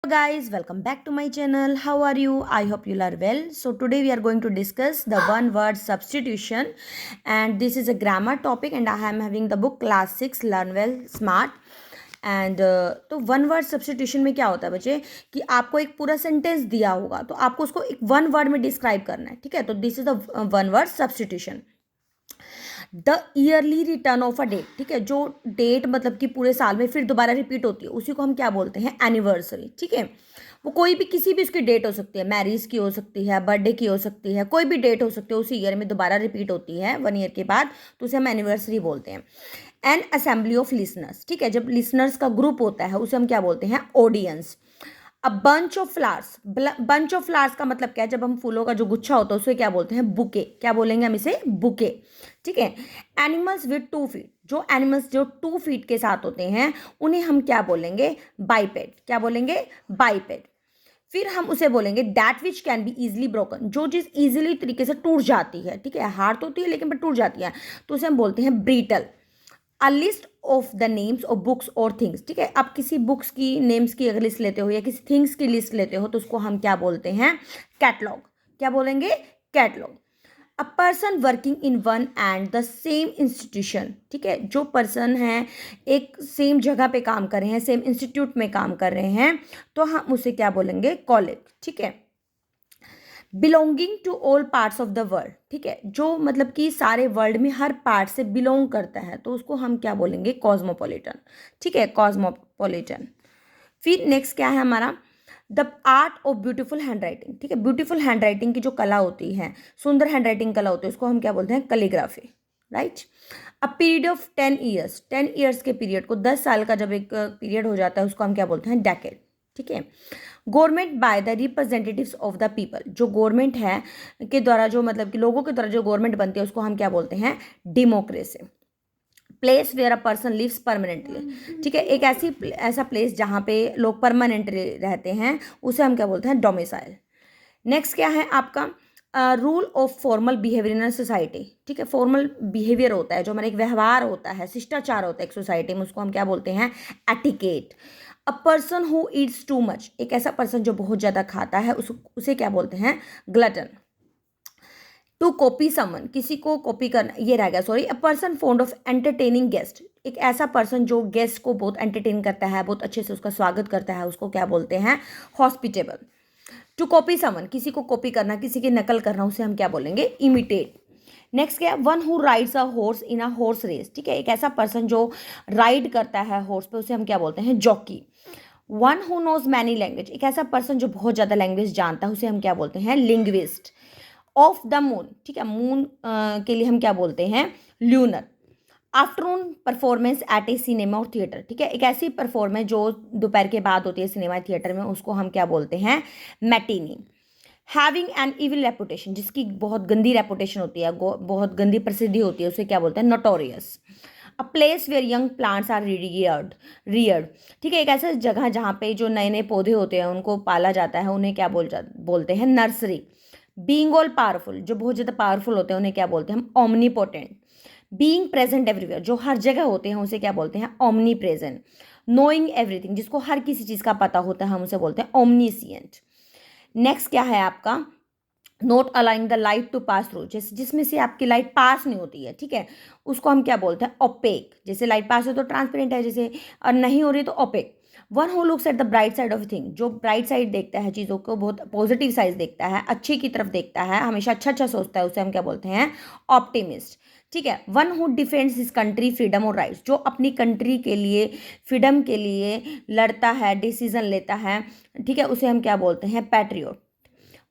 Guys, welcome back to my channel. How are you? I hope you are well. So today we are going to discuss the one word substitution, and this is a grammar topic, and I am having the book class 6 Learn Well Smart. And तो one word substitution में क्या होता है बच्चे कि आपको एक पूरा सेंटेंस दिया होगा तो आपको उसको एक वन वर्ड में डिस्क्राइब करना है. ठीक है, तो this is the one word substitution. The yearly return of a debt. ठीक है, जो डेट मतलब कि पूरे साल में फिर दोबारा रिपीट होती है उसी को हम क्या बोलते हैं, एनिवर्सरी. ठीक है, वो कोई भी किसी भी उसकी डेट हो सकती है, मैरिज की हो सकती है, बर्थडे की हो सकती है, कोई भी डेट हो सकती है उसी ईयर में दोबारा रिपीट होती है 1 ईयर के बाद, तो उसे हम एनिवर्सरी बोलते हैं. N assembly of listeners. ठीक है, जब लिसनर्स का ग्रुप होता है उसे हम क्या बोलते हैं, audience. A bunch of flowers. Bunch of flowers का मतलब क्या है, जब हम फूलों का जो गुच्छा होता है उसे क्या बोलते हैं, बुके. क्या बोलेंगे हम इसे, बुके. ठीक है. Animals with 2 feet. जो एनिमल्स जो 2 फीट के साथ होते हैं उन्हें हम क्या बोलेंगे, बाइपेड. क्या बोलेंगे, बाइपेड. फिर हम उसे बोलेंगे that which can be easily broken. जो चीज़ इजिली तरीके से टूट जाती है. ठीक है, हार्ड तो होती है लेकिन पर टूट जाती है तो उसे हम बोलते हैं brittle. A list of the names of books और थिंग्स. ठीक है, आप किसी बुक्स की नेम्स की अगर लिस्ट लेते हो या किसी थिंग्स की लिस्ट लेते हो तो उसको हम क्या बोलते हैं, कैटलॉग. क्या बोलेंगे, catalogue. A person working in one and the same institution. ठीक है, जो पर्सन है एक सेम जगह पे काम कर रहे हैं, सेम इंस्टीट्यूट में काम कर रहे हैं तो हम उसे क्या बोलेंगे, कॉलेज. ठीक है. Belonging to all parts of the world. ठीक है, जो मतलब कि सारे वर्ल्ड में हर पार्ट से बिलोंग करता है तो उसको हम क्या बोलेंगे, कॉस्मोपॉलिटन. ठीक है, कॉस्मोपॉलिटन. फिर नेक्स्ट क्या है हमारा, the art of beautiful hand writing. ठीक है, ब्यूटीफुल हैंड राइटिंग की जो कला होती है, सुंदर हैंड राइटिंग कला होती है, उसको हम क्या बोलते हैं, calligraphy. Right. A period of 10 years. 10 years के पीरियड को, 10 साल का जब एक पीरियड हो जाता है उसको हम क्या बोलते हैं, डेकेड. ठीक है. Government by the representatives of the people. जो गवर्नमेंट है के द्वारा, जो मतलब कि लोगों के द्वारा जो गवर्नमेंट बनती है उसको हम क्या बोलते हैं, democracy. Place where a person lives permanently. ठीक है, एक ऐसा प्लेस जहाँ पे लोग परमानेंटली रहते हैं उसे हम क्या बोलते हैं, डोमिसाइल. नेक्स्ट क्या है आपका, rule of formal behaviour in society. ठीक है, फॉर्मल बिहेवियर होता है जो हमारा एक व्यवहार होता है, शिष्टाचार होता है एक सोसाइटी में, उसको हम क्या बोलते हैं, etiquette. A person who Yeats too much. एक ऐसा पर्सन जो बहुत ज़्यादा खाता है उसे क्या बोलते हैं, ग्लटन. टू कॉपी समन. किसी को कॉपी करना, ये रह गया sorry. A person fond of entertaining guest. एक ऐसा पर्सन जो गेस्ट को बहुत एंटरटेन करता है, बहुत अच्छे से उसका स्वागत करता है, उसको क्या बोलते हैं, हॉस्पिटेबल. टू कॉपी समन. किसी को कॉपी करना, किसी की नकल करना, उसे हम क्या बोलेंगे, इमिटेट. नेक्स्ट क्या है, one who rides a horse in a horse race. ठीक है, एक ऐसा पर्सन जो राइड करता है हॉर्स पे उसे हम क्या बोलते हैं, jockey. One who knows many language. एक ऐसा पर्सन जो बहुत ज़्यादा लैंग्वेज जानता है उसे हम क्या बोलते हैं, लिंग्विस्ट. Of the moon. ठीक है, मून के लिए हम क्या बोलते हैं, lunar. Afternoon performance at A cinema और थिएटर. ठीक है, एक ऐसी परफॉर्मेंस जो दोपहर के बाद होती है सिनेमा थिएटर में, उसको हम क्या बोलते हैं, matinee. Having an evil reputation. जिसकी बहुत गंदी रेपुटेशन होती है, बहुत गंदी प्रसिद्धि होती है, उसे क्या बोलते हैं, notorious. A place where young plants are reared. ठीक है, एक ऐसा जगह जहाँ पे जो नए नए पौधे होते हैं उनको पाला जाता है, उन्हें क्या बोलते हैं, नर्सरी. Being all powerful. जो बहुत ज़्यादा पावरफुल होते हैं उन्हें क्या बोलते हैं हम, ओमनीपोटेंट. Being present everywhere. जो हर जगह होते हैं उसे क्या बोलते हैं, ओमनी प्रेजेंट. Knowing everything. जिसको हर किसी चीज़ का पता होता है हम उसे बोलते हैं ओमनीसियंट. नेक्स्ट क्या है आपका, not allowing the light to pass through. जैसे जिसमें से आपकी लाइट पास नहीं होती है. ठीक है, उसको हम क्या बोलते हैं, ओपेक. जैसे लाइट पास हो तो ट्रांसपेरेंट है, जैसे और नहीं हो रही तो opaque. One who looks at the bright side of thing. जो ब्राइट साइड देखता है चीज़ों को, बहुत पॉजिटिव साइड देखता है, अच्छी की तरफ देखता है, हमेशा अच्छा अच्छा सोचता है, उसे हम क्या बोलते हैं, ऑप्टिमिस्ट. ठीक है. One who defends his country freedom और राइट्स. जो अपनी कंट्री के लिए, फ्रीडम के लिए लड़ता है, डिसीजन लेता है. ठीक है, उसे हम क्या बोलते हैं, patriot.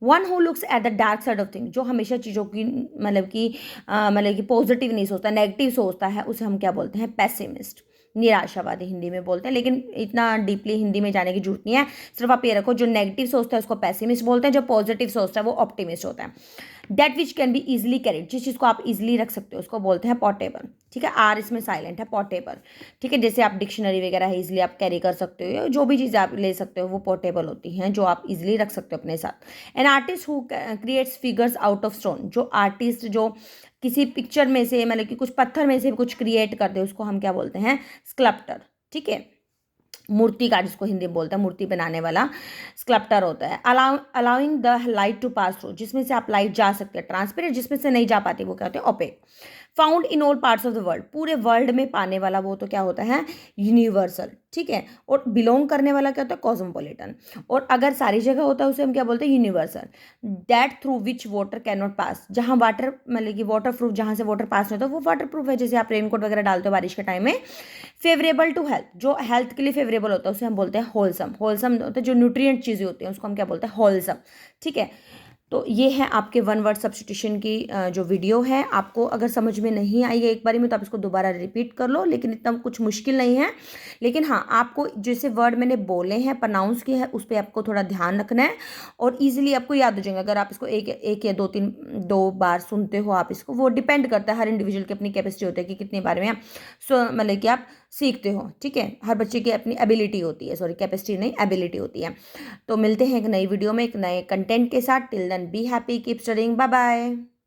One who looks at the dark side of thing. जो हमेशा चीज़ों की मतलब कि पॉजिटिव नहीं सोचता, नेगेटिव सोचता है, उसे हम क्या बोलते हैं, पेसिमिस्ट. निराशावादी हिंदी में बोलते हैं, लेकिन इतना डीपली हिंदी में जाने की जरूरत नहीं है. सिर्फ आप ये रखो, जो नेगेटिव सोचता है उसको पेसिमिस्ट बोलते हैं, जो पॉजिटिव सोचता है वो ऑप्टिमिस्ट होता है. That which can be easily carried. जिस चीज़ को आप इजिली रख सकते हो उसको बोलते हैं पोर्टेबल. ठीक है, आर इसमें साइलेंट है, पोर्टेबल. ठीक है, जैसे आप डिक्शनरी वगैरह है इजिली आप कैरी कर सकते हो, जो भी चीज़ आप ले सकते हो वो पोर्टेबल होती हैं, जो आप इजिली रख सकते हो अपने साथ. An artist who creates figures out of stone. जो आर्टिस्ट जो किसी पिक्चर में से मतलब कि कुछ पत्थर में से कुछ क्रिएट कर दे उसको हम क्या बोलते हैं, स्कल्प्टर. ठीक है. मूर्तिकार जिसको हिंदी में बोलते हैं, मूर्ति बनाने वाला स्कल्प्टर होता है। Allowing the light to pass through, जिसमें से आप लाइट जा सकते हैं। ट्रांसपेरेंट, जिसमें से नहीं जा पाती, वो क्या होते हैं? OPEC. Found in all parts of the world, पूरे वर्ल्ड में पाने वाला वो तो क्या होता है? यूनिवर्सल, ठीक है। और बिलोंग करने वाला क्या होता है? कॉस्मोपॉलिटन। और अगर सारी जगह होता है उसे हम क्या बोलते हैं? Universal. That through which water can not pass, जहाँ वाटर मतलब कि वाटर प्रूफ, जहाँ से वाटर पास नहीं होता वो वाटर प्रूफ है। जैसे आप रेनकोट वगैरह डालते हो बारिश के टाइम में। फेवरेबल टू हेल्थ, जो हेल्थ के लिए फेवरेबल होता है उसे हम बोलते हैं होलसम। होलसम होता है जो न्यूट्रिएंट चीज़ें होती हैं उसको हम क्या बोलते हैं? होलसम, ठीक है। तो ये है आपके वन वर्ड सब्स्टिट्यूशन की जो वीडियो है। आपको अगर समझ में नहीं आई है एक बारी में तो आप इसको दोबारा रिपीट कर लो, लेकिन इतना कुछ मुश्किल नहीं है। लेकिन हाँ, आपको जैसे वर्ड मैंने बोले हैं, प्रोनाउंस किया है, उस पर आपको थोड़ा ध्यान रखना है और ईजिली आपको याद हो जाएंगे अगर आप इसको एक या दो बार सुनते हो आप इसको। वो डिपेंड करता है, हर इंडिविजुअल की अपनी कैपेसिटी होती है कि कितनी बार में आप मतलब कि आप सीखते हो, ठीक है। हर बच्चे की अपनी एबिलिटी होती है, सॉरी कैपेसिटी नहीं, एबिलिटी होती है। तो मिलते हैं एक नई वीडियो में एक नए कंटेंट के साथ। Till then be happy, keep studying, bye bye.